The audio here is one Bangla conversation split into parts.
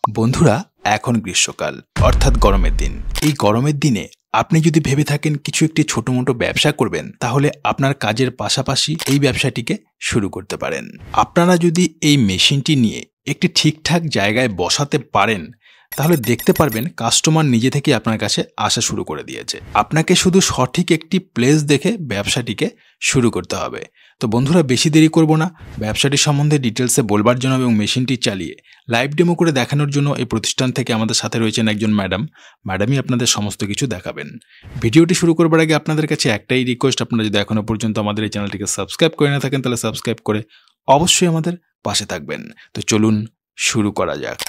বন্ধুরা, এখন গ্রীষ্মকাল অর্থাৎ গরমের দিন। এই গরমের দিনে আপনি যদি ভেবে থাকেন কিছু একটি ছোটমোটো ব্যবসা করবেন, তাহলে আপনার কাজের পাশাপাশি এই ব্যবসাটিকে শুরু করতে পারেন। আপনারা যদি এই মেশিনটি নিয়ে একটি ঠিকঠাক জায়গায় বসাতে পারেন, তাহলে দেখতে পারবেন কাস্টমার নিজে থেকে আপনার কাছে আসা শুরু করে দিয়েছে। আপনাকে শুধু সঠিক একটি প্লেস দেখে ব্যবসাটিকে শুরু করতে হবে। তো বন্ধুরা, বেশি দেরি করব না, ব্যবসাটি সম্বন্ধে ডিটেলসে বলবার জন্য এবং মেশিনটি চালিয়ে লাইভ ডেমো করে দেখানোর জন্য এই প্রতিষ্ঠান থেকে আমাদের সাথে রয়েছেন একজন ম্যাডামই আপনাদের সমস্ত কিছু দেখাবেন। ভিডিওটি শুরু করবার আগে আপনাদের কাছে একটাই রিকোয়েস্ট, আপনারা যদি এখনো পর্যন্ত আমাদের এই চ্যানেলটিকে সাবস্ক্রাইব করে না থাকেন, তাহলে সাবস্ক্রাইব করে অবশ্যই আমাদের পাশে থাকবেন। তো চলুন শুরু করা যাক।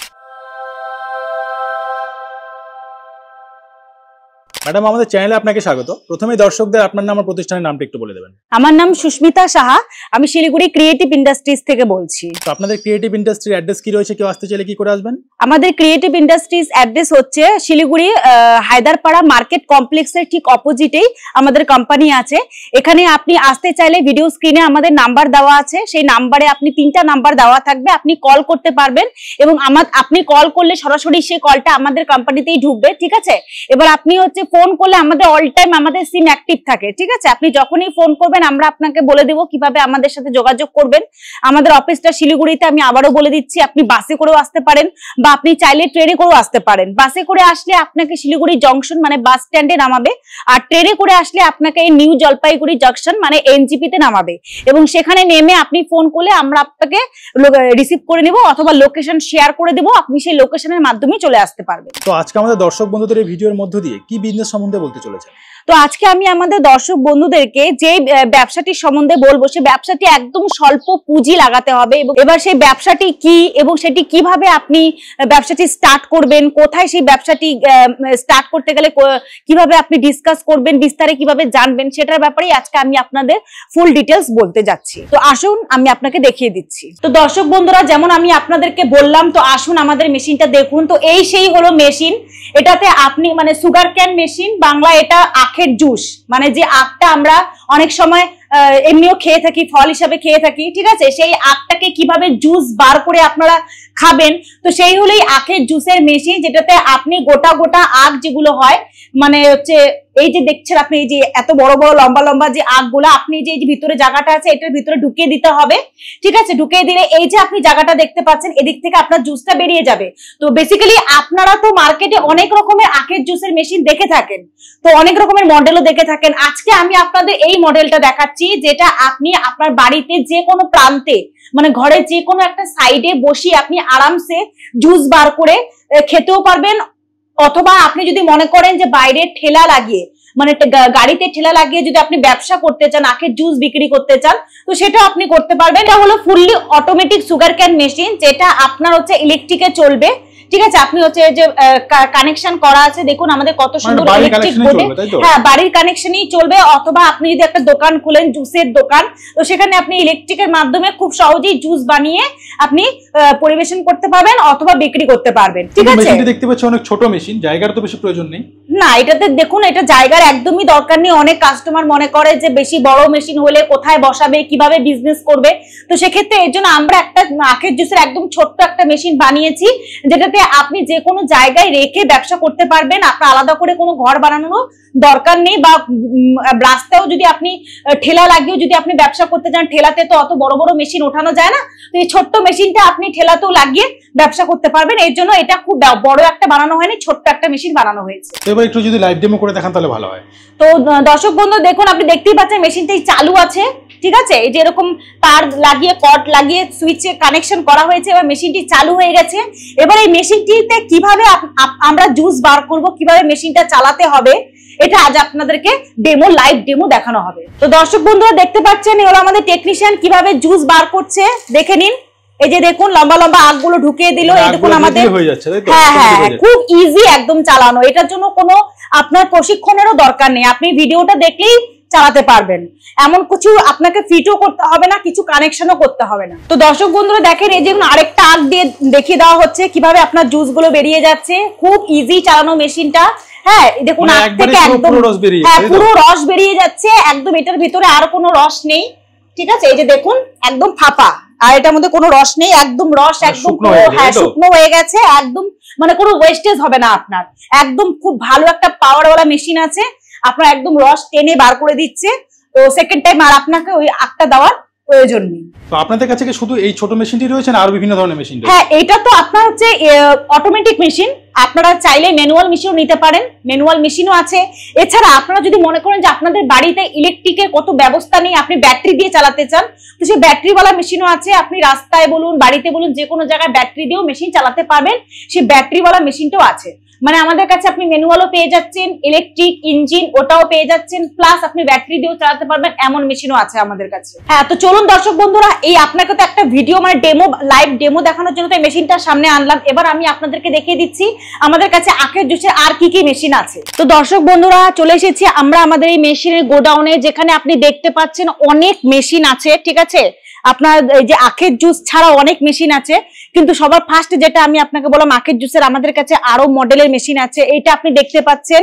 ম্যাডাম, আমাদের চ্যানেলে আপনাকে স্বাগত। প্রথমে দর্শকদের আপনার নাম আর প্রতিষ্ঠানের নামটা একটু বলে দেবেন। আমার নাম সুস্মিতা সাহা, আমি শিলিগুড়ি ক্রিয়েটিভ ইন্ডাস্ট্রিজ থেকে বলছি। তো আপনাদের ক্রিয়েটিভ ইন্ডাস্ট্রির অ্যাড্রেস কি রয়েছে, কেউ আসতে চাইলে কি করে আসবেন? আমাদের ক্রিয়েটিভ ইন্ডাস্ট্রিজ অ্যাড্রেস হচ্ছে শিলিগুড়ি হায়দারপাড়া মার্কেট কমপ্লেক্সের ঠিক অপোজিটেই আমাদের কোম্পানি আছে। এখানে আপনি আসতে চাইলে ভিডিও স্ক্রিনে আমাদের নাম্বার দেওয়া আছে, সেই নাম্বারে আপনি 3টা নাম্বার দেওয়া থাকবে, আপনি কল করতে পারবেন এবং আপনি কল করলে সরাসরি সেই কলটা আমাদের কোম্পানিতেই ঢুকবে, ঠিক আছে? এবার আপনি ফোন করলে আমাদের অল টাইম আমাদের সিম অ্যাক্টিভ থাকে, ঠিক আছে? আপনি যখনই ফোন করবেন আমরা আপনাকে বলে দেব কিভাবে আমাদের সাথে যোগাযোগ করবেন। আমাদের অফিসটা শিলিগুড়িতে, আমি আবারও বলে দিচ্ছি, আপনি বাসে করেও আসতে পারেন বা আপনি চাইলে ট্রেনে করেও আসতে পারেন। বাসে করে আসলে আপনাকে শিলিগুড়ি জংশন মানে বাস স্ট্যান্ডে নামাবে, আর ট্রেনে করে আসলে আপনাকে এই নিউ জলপাইগুড়ি জংশন মানে এনজিপিতে নামাবে এবং সেখানে নেমে আপনি ফোন করলে আমরা আপনাকে রিসিভ করে নেব অথবা লোকেশন শেয়ার করে দেব, আপনি সেই লোকেশনের মাধ্যমে চলে আসতে পারবেন। তো আজকে আমাদের দর্শক বন্ধুদের এই ভিডিওর মধ্য দিয়ে কি বিজনেস সম্বন্ধে বলতে চলেছে? তো আজকে আমি আমাদের দর্শক বন্ধুদেরকে যে ব্যবসাটির সম্বন্ধে বলবো, সেই ব্যবসাটি একদম স্বল্প পুঁজি লাগাতে হবে এবং এবার সেই ব্যবসাটি কি এবং সেটি কিভাবে আপনি ব্যবসাটি স্টার্ট করবেন, কোথায় সেই ব্যবসাটি স্টার্ট করতে গেলে কিভাবে আপনি ডিসকাস করবেন, বিস্তারে কিভাবে জানবেন, সেটার ব্যাপারেই আজকে আমি আপনাদের ফুল ডিটেলস বলতে যাচ্ছি। তো আসুন আমি আপনাকে দেখিয়ে দিচ্ছি। তো দর্শক বন্ধুরা, যেমন আমি আপনাদেরকে বললাম, তো আসুন আমাদের মেশিনটা দেখুন। তো এই সেই হলো মেশিন, এটাতে আপনি মানে সুগার ক্যান মেশিন, বাংলা এটা আখের জুস, মানে যে আখটা আমরা অনেক সময় এমনিও খেয়ে থাকি, ফল হিসাবে খেয়ে থাকি, ঠিক আছে? সেই আখটাকে কিভাবে জুস বার করে আপনারা খাবেন, তো সেই হলেই আখের জুসের মেশিন, যেটাতে আপনি গোটা গোটা আখ যেগুলো হয়, মানে এই যে দেখছেন আপনি, এই যে এত বড় বড় লম্বা লম্বা যে আখগুলো, আপনি যে ভিতরে জায়গাটা আছে এটার ভিতরে ঢুকিয়ে দিতে হবে, ঠিক আছে? ঢুকিয়ে দিলে এই যে আপনি জায়গাটা দেখতে পাচ্ছেন, এদিক থেকে আপনার জুসটা বেরিয়ে যাবে। তো বেসিক্যালি আপনারা তো মার্কেটে অনেক রকমের আখের জুসের মেশিন দেখে থাকেন, তো অনেক রকমের মডেলও দেখে থাকেন। আজকে আমি আপনাদের এই মডেলটা দেখাচ্ছি, যেটা আপনি আপনার বাড়িতে যে কোনো প্রান্তে, মানে ঘরে যে কোনো একটা সাইডে বসিয়ে আপনি আরামসে জুস বার করে খেতেও পারবেন, অথবা আপনি যদি মনে করেন যে বাইরে ঠেলা লাগিয়ে, মানে গাড়িতে ঠেলা লাগিয়ে যদি আপনি ব্যবসা করতে চান, আখের জুস বিক্রি করতে চান, তো সেটা আপনি করতে পারবেন। এটা হলো fully automatic sugar cane machine, যেটা আপনার ইলেকট্রিকে চলবে, ঠিক আছে? আপনি যে কানেকশন করা আছে, দেখুন আমাদের কত সুন্দর ইলেকট্রিক বোর্ডে, হ্যাঁ বাড়ির কানেকশনই চলবে। অথবা আপনি যদি একটা দোকান খুলেন, জুসের দোকান, তো সেখানে আপনি ইলেকট্রিকের মাধ্যমে খুব সহজেই জুস বানিয়ে আপনি পরিবেশন করতে পারবেন অথবা বিক্রি করতে পারবেন, ঠিক আছে? মেশিনটি দেখতে পাচ্ছি অনেক ছোট মেশিন, জায়গার তো বেশি প্রয়োজন নেই। না, এটাতে দেখুন, এটা জায়গার একদমই দরকার নেই। অনেক কাস্টমার মনে করে যে বেশি বড় মেশিন হলে কোথায় বসাবে, কিভাবে বিজনেস করবে, তো সেক্ষেত্রে এর জন্য আমরা একটা আখের জুসের একদম ছোট্ট একটা মেশিন বানিয়েছি, যেটাতে আপনি যে কোনো জায়গায় রেখে ব্যবসা করতে পারবেন। আপনার আলাদা করে কোনো ঘর বানানোর দরকার নেই, বা রাস্তাও যদি আপনি ঠেলা লাগিয়েও যদি আপনি ব্যবসা করতে চান, ঠেলাতে তো অত বড় বড় মেশিন ওঠানো যায় না, তো এই ছোট্ট মেশিনটা আপনি ঠেলাতেও লাগিয়ে ব্যবসা করতে পারবেন। এর জন্য এটা খুব বড় একটা বানানো হয়নি, ছোট্ট একটা মেশিন বানানো হয়েছে। এবার একটু যদি লাইভ ডেমো করে দেখান তাহলে ভালো হয়। তো দর্শক বন্ধু দেখুন, আপনি দেখতেই পাচ্ছেন মেশিনটাই চালু আছে, ঠিক আছে? এই যে এরকম তার লাগিয়ে, কট লাগিয়ে সুইচে কানেকশন করা হয়েছে, এবার মেশিনটি চালু হয়ে গেছে। এবার এই মেশিনটিতে কিভাবে আমরা জুস বার করব, কিভাবে মেশিনটা চালাতে হবে, এটা আজ আপনাদেরকে লাইভ ডেমো দেখানো হবে। তো দর্শক বন্ধুরা দেখতে পাচ্ছেন, এগুলো আমাদের টেকনিশিয়ান কিভাবে জুস বার করছে, দেখে নিন। এই যে দেখুন লম্বা লম্বা আখগুলো ঢুকিয়ে দিল, এই দেখুন আমাদের, হ্যাঁ হ্যাঁ খুব ইজি একদম চালানো। এটার জন্য কোনো আপনার প্রশিক্ষণেরও দরকার নেই, আপনি ভিডিওটা দেখলেই চালাতে পারবেন। এমন কিছু আপনাকে ফিটও করতে হবে না, কিছু কানেকশনও করতে হবে না। তো দর্শক বন্ধুরা দেখেন, এই যে আরেকটা আখ দিয়ে দেখিয়ে দেওয়া হচ্ছে কিভাবে আপনার জুস গুলো বেরিয়ে যাচ্ছে। খুব ইজি চালানো মেশিনটা, হ্যাঁ দেখুন আখ থেকে একদম পুরো রস বেরিয়ে যাচ্ছে একদম, এটার ভিতরে আর কোনো রস নেই, ঠিক আছে? এই যে দেখুন একদম ফাঁপা, আর এটার মধ্যে কোনো রস নেই, একদম রস একদম হ্যাঁ শুকনো হয়ে গেছে, একদম মানে কোনো ওয়েস্টেজ হবে না আপনার। একদম খুব ভালো একটা পাওয়ারওয়ালা মেশিন আছে, আপনার একদম রস টেনে বার করে দিচ্ছে। তো সেকেন্ড টাইম আর আপনাকে ওই আখটা দেওয়ার প্রয়োজন নেই। তো আপনাদের কাছে কি শুধু এই ছোট মেশিনটি রয়েছে না আরো বিভিন্ন ধরনের মেশিন রয়েছে? হ্যাঁ, এটা তো আপনার হচ্ছে অটোমেটিক মেশিন, আপনারা চাইলে ম্যানুয়াল মেশিনও নিতে পারেন, ম্যানুয়াল মেশিনও আছে। এছাড়া আপনারা যদি মনে করেন যে আপনাদের বাড়িতে ইলেকট্রিকের কত ব্যবস্থা নেই, আপনি ব্যাটারি দিয়ে চালাতে চান, তো সেই ব্যাটারিওয়ালা মেশিনও আছে। আপনি রাস্তায় বলুন, বাড়িতে বলুন, যে কোনো জায়গায় ব্যাটারি দিয়েও মেশিন চালাতে পারবেন, সেই ব্যাটারিওয়ালা মেশিনটাও আছে। মানে আমাদের কাছে আপনি ম্যানুয়ালও পেয়ে যাচ্ছেন, ইলেকট্রিক ইঞ্জিন ওটাও পেয়ে যাচ্ছেন, প্লাস আপনি ব্যাটারি দিয়েও চালাতে পারবেন, এমন মেশিনও আছে আমাদের কাছে। হ্যাঁ, তো চলুন দর্শক বন্ধুরা, এই আপনাকে তো একটা ভিডিও মানে ডেমো, লাইভ ডেমো দেখানোর জন্য তো এই মেশিনটার সামনে আনলাম। এবার আমি আপনাদেরকে দেখিয়ে দিচ্ছি আমাদের কাছে আখের জুসের আর কি কি মেশিন আছে। তো দর্শক বন্ধুরা, চলে এসেছি আমরা আমাদের এই মেশিনের গোডাউনে, যেখানে আপনি দেখতে পাচ্ছেন অনেক মেশিন আছে। ঠিক আছে, আপনার এই যে আখের জুস ছাড়া অনেক মেশিন আছে, কিন্তু সবার ফার্স্ট যেটা আমি আপনাকে বললাম আখের জুসের, আমাদের কাছে আরো মডেলের মেশিন আছে। এটা আপনি দেখতে পাচ্ছেন,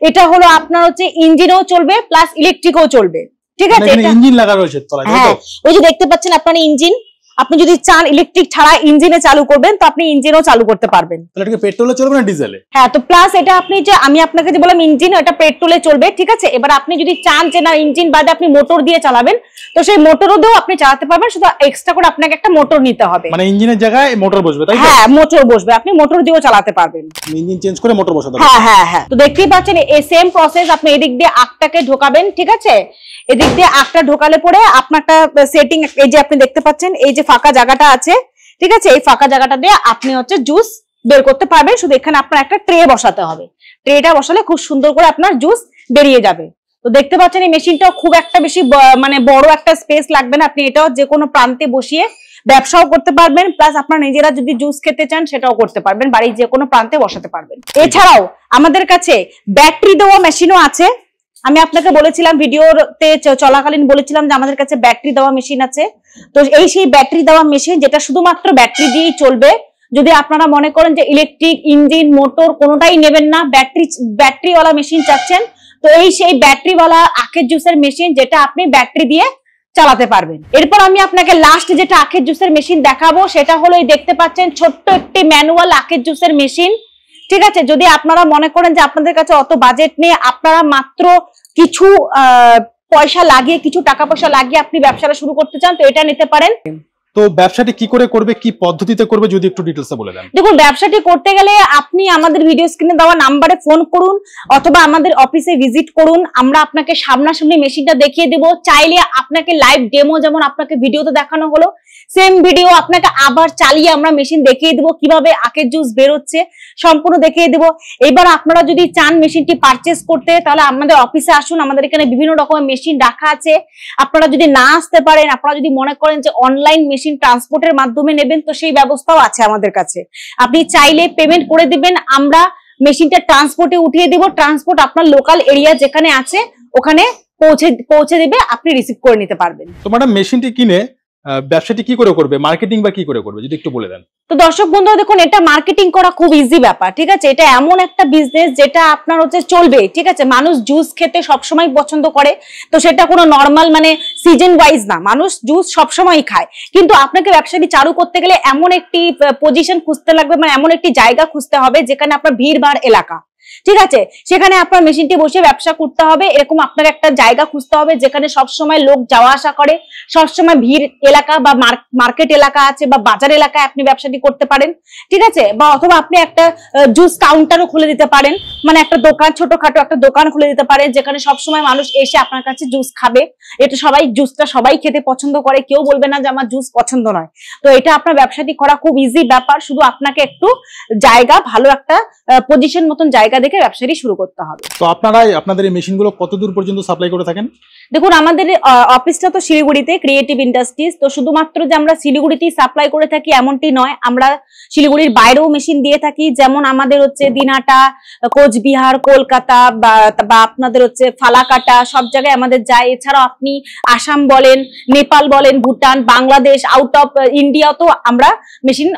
এটা হলো আপনার হচ্ছে ইঞ্জিনও চলবে প্লাস ইলেকট্রিকও চলবে। ঠিক আছে, ইঞ্জিন লাগা রয়েছে তলায়। হ্যাঁ, ওই যে দেখতে পাচ্ছেন আপনার ইঞ্জিন, আপনি যদি চান ইলেকট্রিক ছাড়া ইঞ্জিনে চালু করবেন তো আপনি ইঞ্জিনও চালু করতে পারবেন। তাহলে এটা পেট্রোলে চলবে না ডিজেলে? হ্যাঁ, তো প্লাস এটা আপনি যে আমি আপনাকে যে বললাম ইঞ্জিন, এটা পেট্রোলে চলবে। ঠিক আছে, এবার আপনি যদি চান যে না ইঞ্জিন বাদে আপনি মোটর দিয়ে চালাবেন, তো সেই মোটরও দিয়েও আপনি চালাতে পারবেন, শুধু এক্সট্রা করে আপনাকে একটা মোটর নিতে হবে। মানে ইঞ্জিনের জায়গায় মোটর বসবে, তাই তো? হ্যাঁ, মোটর বসবে, আপনি মোটর দিয়েও চালাতে পারবেন। ইঞ্জিন চেঞ্জ করে মোটর বসাতে হবে। হ্যাঁ হ্যাঁ হ্যাঁ, তো দেখতেই পাচ্ছেন এই সেম প্রসেস। আপনি এদিক দিয়ে আখটাকে ঢোকাবেন, ঠিক আছে, এদিক দিয়ে আখটা ঢোকালে পরে আপনার একটা সেটিং, এই যে আপনি দেখতে পাচ্ছেন এই যে ফাঁকা জায়গাটা আছে, ঠিক আছে, এই ফাঁকা জায়গাটা দিয়ে আপনি হচ্ছে জুস বের করতে পারবেন। শুধু এখানে আপনার একটা ট্রে বসাতে হবে, ট্রেটা বসালে খুব সুন্দর করে আপনার জুস বেরিয়ে যাবে। তো দেখতে পাচ্ছেন এই মেশিনটাও খুব একটা বেশি মানে বড় একটা স্পেস লাগবে না, আপনি এটাও যে কোনো প্রান্তে বসিয়ে ব্যবসাও করতে পারবেন, প্লাস আপনার নিজেরা যদি জুস খেতে চান সেটাও করতে পারবেন, বাড়ির যে কোনো প্রান্তে বসাতে পারবেন। এছাড়াও আমাদের কাছে ব্যাটারি দেওয়া মেশিনও আছে। আমি আপনাকে বলেছিলাম ভিডিওতে চলাকালীন বলেছিলাম যে আমাদের কাছে ব্যাটারি দেওয়া মেশিন আছে। তো এই সেই ব্যাটারি দেওয়া মেশিন যেটা শুধুমাত্র ব্যাটারি দিয়েই চলবে। যদি আপনারা মনে করেন যে ইলেকট্রিক ইঞ্জিন মোটর কোনোটাই নেবেন না, ব্যাটারিওয়ালা মেশিন চাচ্ছেন, তো এই সেই ব্যাটারিওয়ালা আখের জুসের মেশিন যেটা আপনি ব্যাটারি দিয়ে চালাতে পারবেন। এরপর আমি আপনাকে লাস্ট যেটা আখের জুসের মেশিন দেখাবো সেটা হলো এই দেখতে পাচ্ছেন ছোট্ট একটি ম্যানুয়াল আখের জুসের মেশিন। ঠিক আছে, যদি আপনারা মনে করেন যে আপনাদের কাছে অত বাজেট নেই, আপনারা মাত্র কিছু পয়সা লাগিয়ে, কিছু টাকা পয়সা লাগিয়ে আপনি ব্যবসাটা শুরু করতে চান, তো এটা নিতে পারেন। তো ব্যবসাটি কি করে করবে, কি পদ্ধতিতে করবে, যদি একটু ডিটেইলসে বলে দেন। দেখুন, ব্যবসাটি করতে গেলে আপনি আমাদের ভিডিও স্ক্রিনে দেওয়া নাম্বারে ফোন করুন অথবা আমাদের অফিসে ভিজিট করুন, আমরা আপনাকে সামনাসামনি মেশিনটা দেখিয়ে দেব। চাইলে আপনাকে লাইভ ডেমো যেমন আপনাকে ভিডিওতে দেখানো হলো, সেম ভিডিও আপনাকে আবার চালিয়ে আমরা মেশিন দেখিয়ে দেবো, কিভাবে আখের জুস বের হচ্ছে সম্পূর্ণ দেখিয়ে দেবো। এবার আপনারা যদি চান মেশিনটি পারচেস করতে, তাহলে আমাদের অফিসে আসুন, আমাদের এখানে বিভিন্ন রকমের মেশিন রাখা আছে। আপনারা যদি না আসতে পারেন, আপনারা যদি মনে করেন যে অনলাইন মেশিন ট্রান্সপোর্টের মাধ্যমে নেবেন, তো সেই ব্যবস্থাও আছে আমাদের কাছে। আপনি চাইলে পেমেন্ট করে দিবেন, আমরা মেশিনটা ট্রান্সপোর্টে উঠিয়ে দিব, ট্রান্সপোর্ট আপনার লোকাল এরিয়া যেখানে আছে ওখানে পৌঁছে দিবে, আপনি রিসিভ করে নিতে পারবেন। তো ম্যাডাম, মেশিনটি কিনে ব্যবসাটি কি করে করবে, মার্কেটিং বা কি করে করবে, যদি একটু বলে দেন। তো দর্শক বন্ধুরা দেখুন, এটা মার্কেটিং করা খুব ইজি ব্যাপার। ঠিক আছে, এটা এমন একটা বিজনেস যেটা আপনার হচ্ছে চলবে। ঠিক আছে, মানুষ জুস খেতে সবসময় পছন্দ করে, তো সেটা কোনো নর্মাল মানে সিজন ওয়াইজ না, মানুষ জুস সবসময় খায়। কিন্তু আপনাকে ব্যবসাটি চালু করতে গেলে এমন একটি পজিশন খুঁজতে লাগবে, মানে এমন একটি জায়গা খুঁজতে হবে যেখানে আপনার ভিড়ভাড় এলাকা, ঠিক আছে, সেখানে আপনার মেশিনটি বসে ব্যবসা করতে হবে। এরকম আপনার একটা জায়গা খুঁজতে হবে যেখানে সবসময় লোক যাওয়া আসা করে, সবসময় ভিড় এলাকা বা মার্কেট এলাকা আছে বা বাজার এলাকায় আপনি ব্যবসাটি করতে পারেন। ঠিক আছে, বা অথবা আপনি একটা জুস কাউন্টারও খুলে দিতে পারেন, মানে একটা দোকান, ছোটখাটো একটা দোকান খুলে দিতে পারেন যেখানে সবসময় মানুষ এসে আপনার কাছে জুস খাবে। এটা জুসটা সবাই খেতে পছন্দ করে, কেউ বলবে না যে আমার জুস পছন্দ নয়। তো এটা আপনার ব্যবসাটি করা খুব ইজি ব্যাপার, শুধু আপনাকে একটু জায়গা, ভালো একটা পজিশন মতন জায়গা দেখে ব্যবসাটি শুরু করতে হবে। তো আপনাদের এই মেশিনগুলো কত দূর পর্যন্ত সাপ্লাই করে থাকেন? দেখুন, আমাদের অফিসটা তো শিলিগুড়িতে, ক্রিয়েটিভ ইন্ডাস্ট্রিজ। তো শুধুমাত্র যে আমরা শিলিগুড়িতেই সাপ্লাই করে থাকি এমনটি নয়, আমরা শিলিগুড়ির বাইরেও মেশিন দিয়ে থাকি। যেমন আমাদের হচ্ছে দিনহাটা, কোচবিহার, কলকাতা বা আপনাদের হচ্ছে ফালাকাটা, সব জায়গায় আমাদের যায়। এছাড়াও আপনি আসাম বলেন, নেপাল বলেন, ভুটান, বাংলাদেশ, আউট অফ ইন্ডিয়াও তো আমরা মেশিন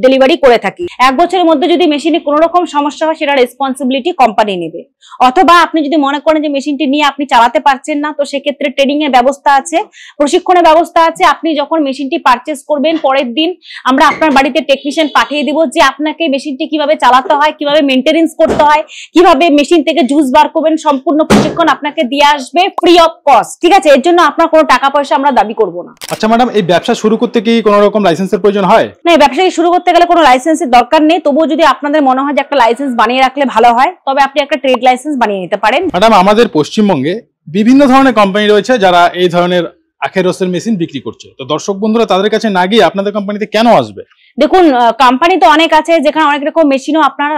ডেলিভারি করে থাকি। এক বছরের মধ্যে যদি মেশিনে কোনো রকম সমস্যা হয় সেটা রেসপন্সিবিলিটি রেসপন্সিবিলিটি কোম্পানি নেবে। অথবা আপনি যদি মনে করেন যে মেশিনটি নিয়ে আপনি চালাতে পারছেন না, তো সেক্ষেত্রে ট্রেনিং এর ব্যবস্থা আছে, প্রশিক্ষণের ব্যবস্থা আছে। আপনি যখন মেশিনটি পারচেস করবেন, পরের দিন আমরা আপনার বাড়িতে টেকনিশিয়ান পাঠিয়ে দিব, যে আপনাকে মেশিনটি কিভাবে চালাতে হয়, কিভাবে মেনটেনেন্স করতে হয়, কিভাবে মেশিন থেকে জুস বার করবেন, সম্পূর্ণ প্রশিক্ষণ আপনাকে দিয়ে আসবে ফ্রি অফ কস্ট। ঠিক আছে, এর জন্য আপনার কোনো টাকা পয়সা আমরা দাবি করব না। আচ্ছা ম্যাডাম, এই ব্যবসা শুরু করতে কি কোনো রকম লাইসেন্সের প্রয়োজন হয়? না, এই ব্যবসাটি শুরু করতে গেলে কোনো লাইসেন্সের দরকার নেই। তবুও যদি আপনাদের মনে হয় যে একটা লাইসেন্স বানিয়ে রাখলে ভালো হয়, তবে আপনি একটা ট্রেড লাইসেন্স বানিয়ে নিতে পারেন। ম্যাডাম, আমাদের পশ্চিমবঙ্গে বিভিন্ন ধরনের কোম্পানি রয়েছে যারা এই ধরনের আখের রসের মেশিন বিক্রি করছে। তো দর্শক বন্ধুরা তাদের কাছে না গিয়ে আপনাদের কোম্পানিতে কেন আসবে? দেখুন, কোম্পানি তো অনেক আছে যেখানে অনেক রকম মেশিনও আপনার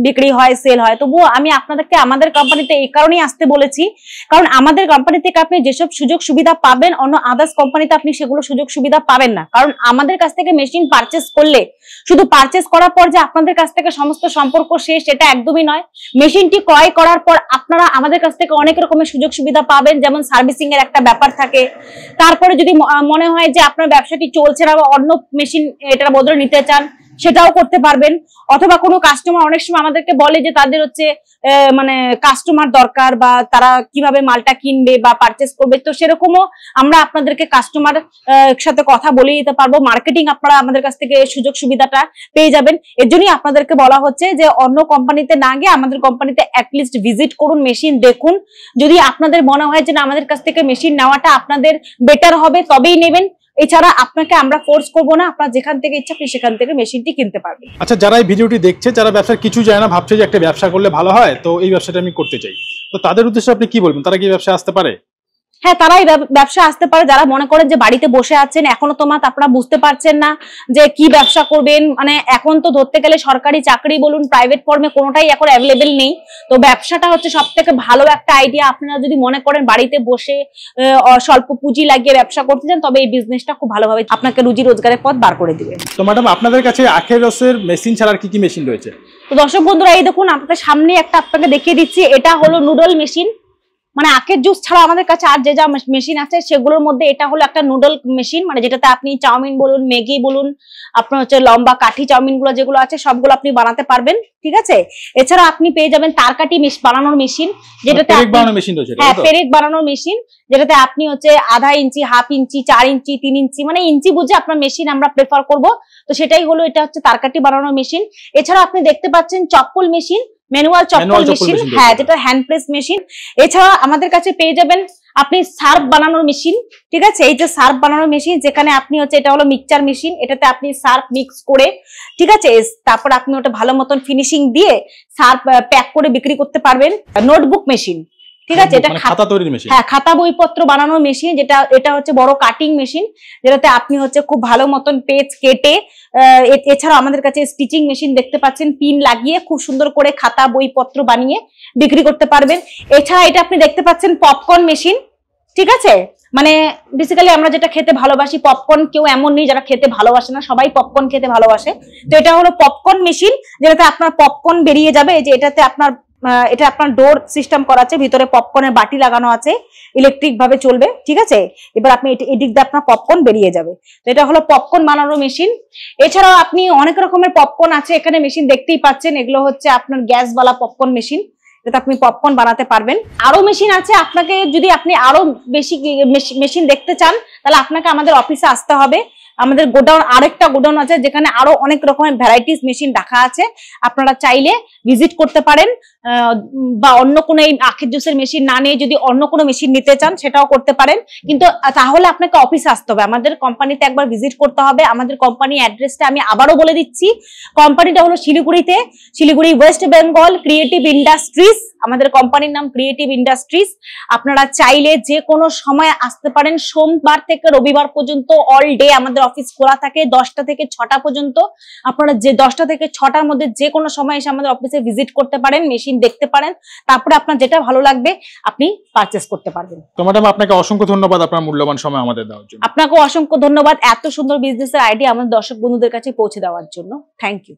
বিক্রি হয়, সেল হয়। তবুও আমি আপনাদেরকে আমাদের কোম্পানিতে এই কারণেই আসতে বলেছি, কারণ আমাদের কোম্পানি থেকে আপনি যেসব সুযোগ সুবিধা পাবেন অন্য আদার্স কোম্পানিতে আপনি সেগুলো সুযোগ সুবিধা পাবেন না। কারণ আমাদের কাছ থেকে মেশিন পারচেস করলে শুধু পারচেস করার পর যে আপনাদের কাছ থেকে সমস্ত সম্পর্ক শেষ, এটা একদমই নয়। মেশিনটি ক্রয় করার পর আপনারা আমাদের কাছ থেকে অনেক রকমের সুযোগ সুবিধা পাবেন, যেমন সার্ভিসিং এর একটা ব্যাপার থাকে। তারপরে যদি মনে হয় যে আপনার ব্যবসাটি চলছে না বা অন্য মেশিন এটার বদলে নিতে চান, সেটাও করতে পারবেন। অথবা কোনো কাস্টমার অনেক সময় আমাদেরকে বলে যে তাদের হচ্ছে মানে কাস্টমার দরকার, বা তারা কিভাবে মালটা কিনবে বা পারচেস করবে, তো সেরকমও আমরা আপনাদেরকে কাস্টমার সাথে কথা বলে দিতে পারবো। মার্কেটিং আপনারা আমাদের কাছ থেকে সুযোগ সুবিধাটা পেয়ে যাবেন। এর জন্যই আপনাদেরকে বলা হচ্ছে যে অন্য কোম্পানিতে না গিয়ে আমাদের কোম্পানিতে অ্যাটলিস্ট ভিজিট করুন, মেশিন দেখুন। যদি আপনাদের মনে হয় যে না আমাদের কাছ থেকে মেশিন নেওয়াটা আপনাদের বেটার হবে, তবেই নেবেন। এছাড়া আপনাকে আমরা ফোর্স করবো না, আপনার যেখান থেকে ইচ্ছা আপনি সেখান থেকে মেশিনটি কিনতে পারবেন। আচ্ছা, যারা এই ভিডিওটি দেখছে, যারা ব্যবসার কিছু জানে না, ভাবছে যে একটা ব্যবসা করলে ভালো হয়, তো এই ব্যবসাটা আমি করতে চাই, তো তাদের উদ্দেশ্যে আপনি কি বলবেন? তারা কি ব্যবসা আসতে পারে? হ্যাঁ, তারা এই ব্যবসা আসতে পারে। যারা মনে করেন যে বাড়িতে বসে আছেন, এখনো তোমার আপনারা বুঝতে পারছেন না যে কি ব্যবসা করবেন, মানে এখন তো ধরতে গেলে সরকারি চাকরি বলুন, প্রাইভেট ফর্মে কোনোটাই এখন অ্যাভেলেবেল নেই। তো ব্যবসাটা হচ্ছে সব থেকে ভালো একটা আইডিয়া। আপনারা যদি মনে করেন বাড়িতে বসে স্বল্প পুঁজি লাগিয়ে ব্যবসা করতে চান, তবে এই বিজনেসটা খুব ভালোভাবে আপনাকে রুজি রোজগারের পথ বার করে দিবে। তো ম্যাডাম, আপনাদের কাছে আখের রসের মেশিন ছাড়া আর কি কি মেশিন রয়েছে? তো দর্শক বন্ধুরা, এই দেখুন আপনাদের সামনে একটা আপনাকে দেখিয়ে দিচ্ছি। এটা হলো নুডল মেশিন। মানে আখের জুস ছাড়া আমাদের কাছে আর যে যা মেশিন আছে সেগুলোর মধ্যে এটা হলো একটা নুডল মেশিন, মানে যেটাতে আপনি চাউমিন বলুন, ম্যাগি বলুন, আপনার হচ্ছে লম্বা কাঠি চাউমিন গুলো যেগুলো আছে সবগুলো আপনি বানাতে পারবেন। ঠিক আছে, এছাড়া আপনি পেয়ে যাবেন তারকাটি বানানোর মেশিন, যেটাতে পেরেক বানানোর মেশিন, যেটাতে আপনি হচ্ছে 1/2 ইঞ্চি, 1/2 ইঞ্চি, 4 ইঞ্চি, 3 ইঞ্চি, মানে ইঞ্চি বুঝে আপনার মেশিন আমরা প্রেফার করব। তো সেটাই হলো, এটা হচ্ছে তারকাটি বানানোর মেশিন। এছাড়া আপনি দেখতে পাচ্ছেন চপ্পল মেশিন, ম্যানুয়াল চপ্পল মেশিন, হ্যাঁ, যেটা হ্যান্ড প্রেস মেশিন। এছাড়া আমাদের কাছে পেয়ে যাবেন আপনি সার্ফ বানানোর মেশিন। ঠিক আছে, এই যে সার্ফ বানানোর মেশিন, যেখানে আপনি হচ্ছে এটা হলো মিক্সচার মেশিন, এটাতে আপনি সার্ফ মিক্স করে, ঠিক আছে, তারপর আপনি ওটা ভালো মতন ফিনিশিং দিয়ে সার্ফ প্যাক করে বিক্রি করতে পারবেন। নোটবুক মেশিন, ঠিক আছে, এটা খাতা তৈরির মেশিন, হ্যাঁ, খাতা বইপত্র বানানোর মেশিন। এটা হচ্ছে বড় কাটিং মেশিন, যেটাতে আপনি হচ্ছে খুব ভালো মতন পেজ কেটে, এছাড়া আমাদের কাছে স্টিচিং মেশিন দেখতে পাচ্ছেন, পিন লাগিয়ে খুব সুন্দর করে খাতা বইপত্র বানিয়ে বিক্রি করতে পারবেন। এছাড়া এটা আপনি দেখতে পাচ্ছেন পপকর্ন মেশিন। ঠিক আছে, মানে বেসিক্যালি আমরা যেটা খেতে ভালোবাসি, পপকর্ন কেউ এমন নেই যারা খেতে ভালোবাসে না, সবাই পপকর্ন খেতে ভালোবাসে। তো এটা হলো পপকর্ন মেশিন, যেটাতে আপনার পপকর্ন বেরিয়ে যাবে। এই যে এটাতে এটা আপনার ডোর সিস্টেম করা আছে, ভিতরে পপকর্নের বাটি লাগানো আছে, ইলেকট্রিক ভাবে চলবে। ঠিক আছে, এবার আপনি এদিক দিয়ে আপনার পপকর্ন বেরিয়ে যাবে। তো এটা হলো পপকর্ন বানানোর মেশিন। এছাড়াও আপনি অনেক রকমের পপকর্ন আছে এখানে মেশিন দেখতেই পাচ্ছেন, এগুলো হচ্ছে আপনার গ্যাসওয়ালা পপকর্ন মেশিন, যেটা আপনি পপকর্ন বানাতে পারবেন। আরো মেশিন আছে, আপনাকে যদি আপনি আরো বেশি মেশিন দেখতে চান, তাহলে আপনাকে আমাদের অফিসে আসতে হবে। আমাদের গোডাউন, আরেকটা গোডাউন আছে যেখানে আরো অনেক রকমের ভ্যারাইটিস মেশিন রাখা আছে, আপনারা চাইলে ভিজিট করতে পারেন। বা অন্য কোনো এই আখের জুসের মেশিন না নিয়ে যদি অন্য কোনো মেশিন নিতে চান সেটাও করতে পারেন, কিন্তু তাহলে আপনাকে অফিসে আসতে হবে, আমাদের কোম্পানিতে একবার ভিজিট করতে হবে। আমাদের কোম্পানি অ্যাড্রেসটা আমি আবারও বলে দিচ্ছি। কোম্পানিটা হলো শিলিগুড়িতে, Siliguri West Bengal creative industries. আমাদের কোম্পানির নাম ক্রিয়েটিভ ইন্ডাস্ট্রিজ। আপনারা চাইলে যে কোনো সময় আসতে পারেন, সোমবার থেকে রবিবার পর্যন্ত অল ডে আমাদের অফিস খোলা থাকে, 10টা থেকে 6টা পর্যন্ত। আপনারা যে 10টা থেকে 6টার মধ্যে যে কোনো সময় এসে আমাদের অফিসে ভিজিট করতে পারেন, মেশিন দেখতে পারেন, তারপরে আপনার যেটা ভালো লাগবে আপনি পারচেস করতে পারবেন। তো ম্যাডাম, আপনাকে অসংখ্য ধন্যবাদ আপনার মূল্যবান সময় আমাদের দেওয়ার জন্য। আপনাকেও অসংখ্য ধন্যবাদ এত সুন্দর বিজনেসের আইডিয়া আমাদের দর্শক বন্ধুদের কাছে পৌঁছে দেওয়ার জন্য। Thank you.